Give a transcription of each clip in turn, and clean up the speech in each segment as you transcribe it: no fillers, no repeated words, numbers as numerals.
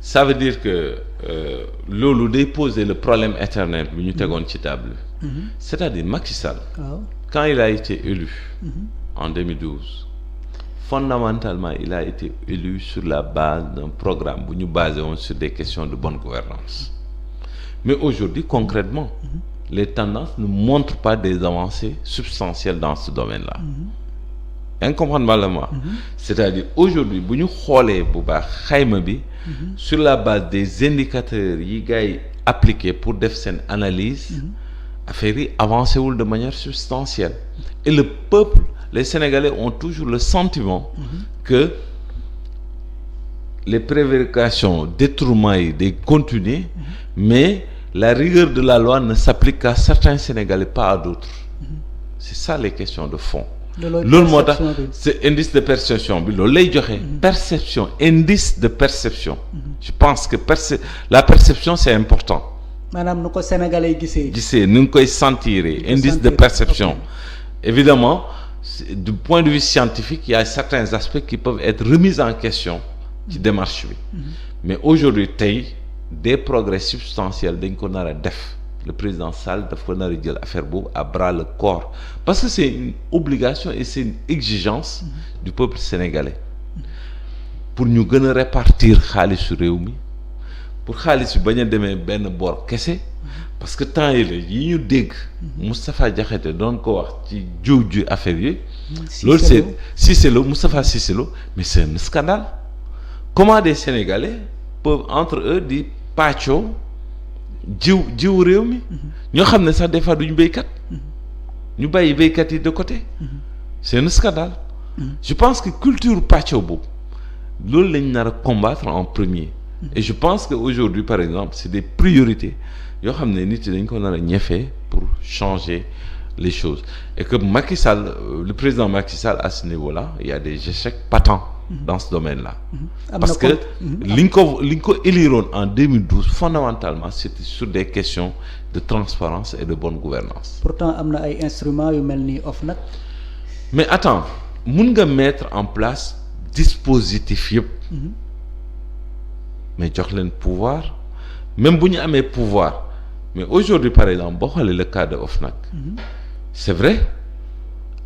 ça veut dire que loolu day poser le problème éternel bi ñu tegoon ci table bi. c'est-à-dire Macky Sall. Quand il a été élu. En 2012. Fondamentalement il a été élu sur la base d'un programme bu ñu basé woon sur des questions de bonne gouvernance mais aujourd'hui concrètement les tendances ne montrent pas des avancées substantielles dans ce domaine-là. Incomprébablement. C'est-à-dire aujourd'hui bu ñu xoolee bu baax xayma bi sur la base des indicateurs yi gars yi appliqués pour def seen analyse affaire yi avancé wul de manière substantielle et le peuple, les Sénégalais ont toujours le sentiment que les prévarications, détournements yi day continuer mais la rigueur de la loi ne s'applique qu'à certains Sénégalais, pas à d'autres. C'est ça les questions de fond. loolu moo tax c'est indice de perception bi loolu lay joxe. perception, indice de perception. Je pense que la perception c'est important. maanaam nu ko Sénégalais gisee nu ngi koy sentir indice de perception. Évidemment du point de vue scientifique il y a certains aspects qui peuvent être remis en question ci démarche bi mais aujourd'hui tey des progrès substantiels dañ ko nar a def le président Sall daf ko nar a jël affaire boobu à bras le corps parce que c'est une obligation et c'est une exigence du peuple sénégalais pour ñu gën a répartir xaalisu réew mi pour xaalis bi bañ a demee benn boor kese parce que temps yi ñu dégg Moustapha Diakhaté doon ko wax ci jiw affaire yi loolu c'est Cissé Lo Moustapha Cissé Lo mais c'est un scandale. Comment des Sénégalais peuvent entre eux di pàccoo jiw réew mi ñoo xam ne sax des fois duñu béykat ñu bàyyi béykat yi de côté c'est un scandale. Je pense que culture pàccoo boobu loolu lañ nar a combattre en premier et je pense que aujourd'hui par exemple c'est des priorités yoo xam ne nit yi dañ ko nar a ñefee pour changer les choses et que Macky Sall le président Macky Sall à ce niveau-là il y a des échecs patents dans ce domaine-là. Parce que li ñu ko éliroon en 2012 fondamentalement c'était sur des questions de transparence et de bonne gouvernance. Pourtant am na ay instruments yu mel ni OFNAC. Mais attends mun nga mettre en place dispositif yëpp. Mais jox leen pouvoir même bu ñu amee pouvoir mais aujourd'hui par exemple boo xoolee le cas de OFNAC. C'est vrai.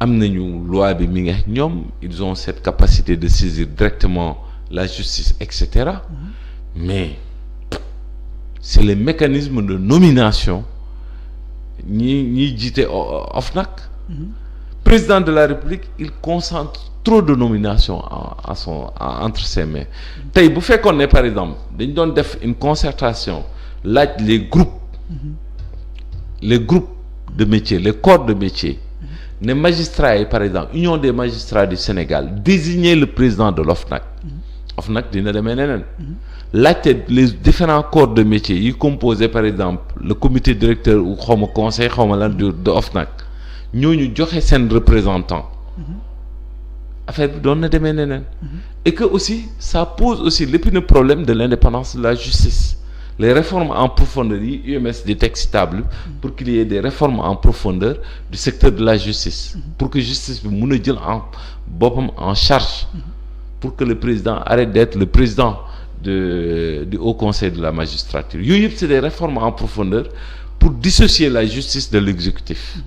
am nañu loi bi mi ngi ñoom ils ont cette capacité de saisir directement la justice etc. Mais c'est les mécanismes de nomination ñi jiite OFNAC. Président de la République il concentre trop de nominations entre ses mains tey bu fekkoon ne par exemple dañ doon def une concertation laaj les groupes de métiers les corps de métiers ne magistrats yi par exemple union des magistrats du Sénégal désigner le président de l'OFNAC. OFNAC dina demee neneen laajte les différents corps de métiers yi composé par exemple le comité directeur ou xawma conseil xawma lan de OFNAC ñooñu joxe seen représentant affaire bi doon na demee neneen et que aussi ça pose aussi l'épineux problème de l'indépendance de la justice. Les réformes en profondeur yi UMS di teg ci table pour qu'il y ait des réformes en profondeur du secteur de la justice pour que justice bi mun a jël boppam en charge pour que le président arrête d'être le président du Haut Conseil de la magistrature yooyu yëpp c'est des réformes en profondeur pour dissocier la justice de l'exécutif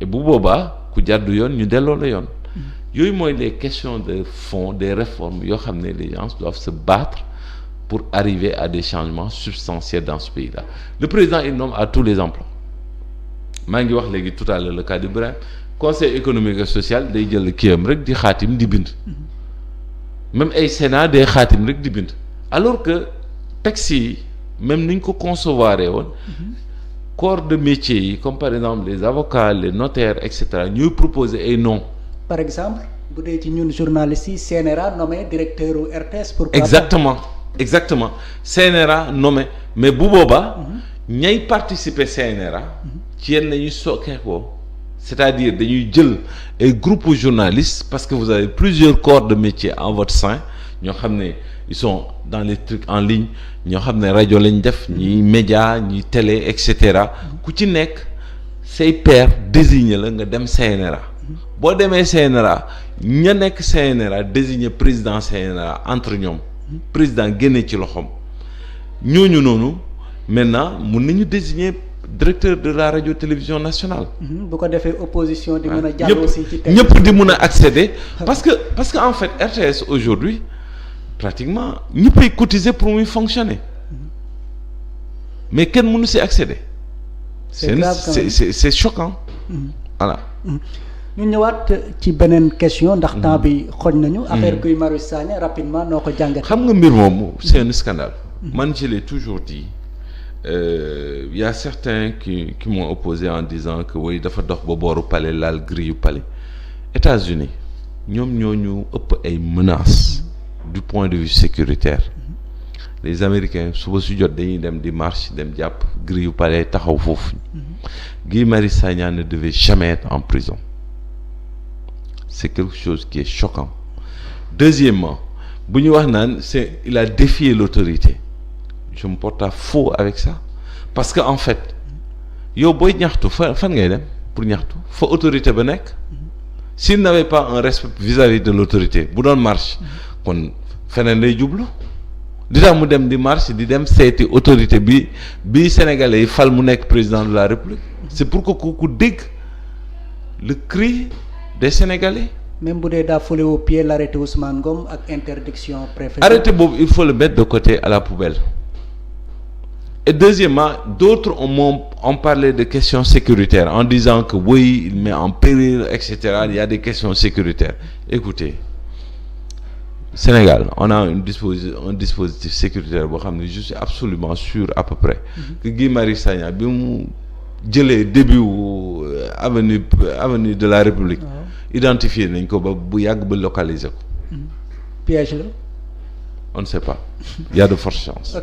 et bu boobaa ku jàddu yoon ñu delloo la yoon yooyu mooy les questions de fond des réformes yoo xam ne les gens doivent se battre pour arriver à des changements substantiels dans ce pays-là. Le président il nomme à tous les emplois maa ngi wax léegi tout à l'heure le cas d'Ibrahima conseil économique et social day jël kiyam rek di xaatim di bind même ay Sénat day xaatim rek di bind alors que textes yi même ni ñu ko concevoir woon corps de métier yi comme par exemple les avocats les notaires etc. ñooy proposer ay noms. Par exemple bu dee ci ñun journalistes yi CNRA nommé directeur u RTS. Pourquoi exactement CNRA nommé mais bu boobaa ñay participer CNRA ci yéen la ñuy sookeekoo c'est-à-dire dañuy jël ay groupes journalistes parce que vous avez plusieurs corps de métier en votre sein ñoo xam ne ils sont dans les trucs en ligne ñoo xam ne rajo lañ def ñi média ñi télé et cetera ku ci nekk say pairs désigné la nga dem CNRA boo demee CNRA ña nekk CNRA désigné président CNRA entre ñoom président génne ci loxoom ñooñu noonu maintenant mun nañu désigner directeur de la radio télévision nationale. bu ko defee opposition di mën a jàll aussi ci ñëpp di mun a accéder parce que en fait RTS aujourd'hui pratiquement ñëppay cotiser pour muy fonctionner mais kenn mënu si accéder. c'est choquant. Voilà. ñu ñëwaat ci beneen question ndax temps bi xoj nañu. affaire Guy Marius Sagna rapidement noo ko jàngat. xam nga mbir moomu c'est un scandale. man je l'ai toujours dit. Y a certains qui m'ont opposé en disant que oui dafa dox ba booru palais laal grille yu palais États-Unis ñoom ñoo ñu ëpp ay menaces du point de vue sécuritaire les Américains suba su jot dañuy dem di marche dem jàpp grille yu palais taxaw foofu Guy Marius Sagna ne devait jamais être en prison c'est quelque chose qui est choquant. Deuxièmement bu ñu wax naan il a défié l'autorité. Je me porte à faux avec ça parce que en fait yow booy ñaxtu fan ngay dem pour ñaxtu fa autorité ba nekk s'il n'avait pas un respect vis-à-vis de l'autorité bu doon marche kon feneen lay jublu di tax mu dem di marche di dem seeti autorité bi sénégalais yi fal mu nekk président de la République c'est pour que ku dégg le cri des sénégalais. même bu dee daa foulé au pied l'arrêté Ousmane Ngom ak interdiction préfet. arrêté boobu il faut le mettre de côté à la poubelle. Et deuxièmement, d'autres ont parlé de questions sécuritaires en disant que oui, il met en péril, etc. Il y a des questions sécuritaires. Écoutez, Sénégal, on a un dispositif sécuritaire boo xam ne je suis absolument sûr à peu près que Guy Marius Sagna bi mu jëlee début avenue de la République identifié nañ ko ba bu yàgg ba localiser ko. Piège la. On ne sait pas. Il y a de fortes chances.